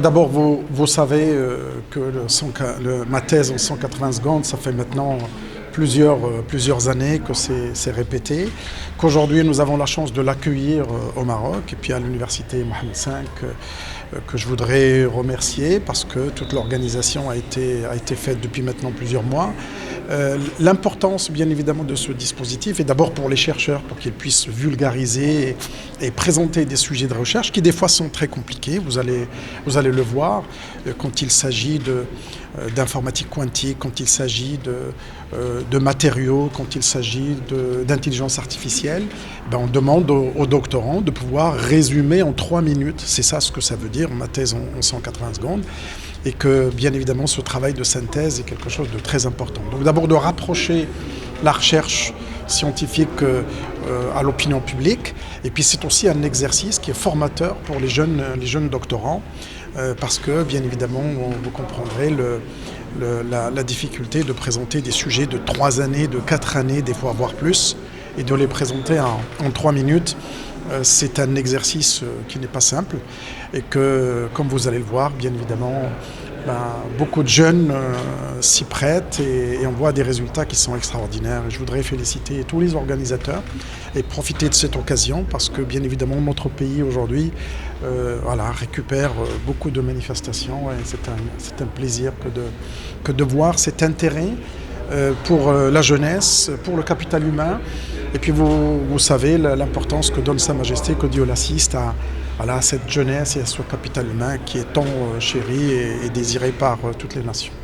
D'abord, vous savez que ma thèse en 180 secondes, ça fait maintenant plusieurs années que c'est répété, qu'aujourd'hui nous avons la chance de l'accueillir au Maroc et puis à l'université Mohammed V que je voudrais remercier parce que toute l'organisation a été faite depuis maintenant plusieurs mois. L'importance bien évidemment de ce dispositif est d'abord pour les chercheurs, pour qu'ils puissent vulgariser et présenter des sujets de recherche qui des fois sont très compliqués, vous allez le voir quand il s'agit d'informatique quantique, quand il s'agit de matériaux, quand il s'agit d'intelligence artificielle, on demande aux doctorants de pouvoir résumer en 3 minutes, c'est ça ce que ça veut dire, ma thèse en 180 secondes, et que bien évidemment ce travail de synthèse est quelque chose de très important. Donc d'abord de rapprocher la recherche scientifique à l'opinion publique, et puis c'est aussi un exercice qui est formateur pour les jeunes doctorants, parce que bien évidemment vous comprendrez la difficulté de présenter des sujets de 3 années, de 4 années, des fois voire plus, et de les présenter en 3 minutes. C'est un exercice qui n'est pas simple et que, comme vous allez le voir, bien évidemment, beaucoup de jeunes s'y prêtent et on voit des résultats qui sont extraordinaires. Je voudrais féliciter tous les organisateurs et profiter de cette occasion parce que, bien évidemment, notre pays aujourd'hui récupère beaucoup de manifestations et c'est un plaisir que de voir cet intérêt pour la jeunesse, pour le capital humain. Et puis vous savez l'importance que donne Sa Majesté, que Dieu l'assiste à cette jeunesse et à ce capital humain qui est tant chéri et désiré par toutes les nations.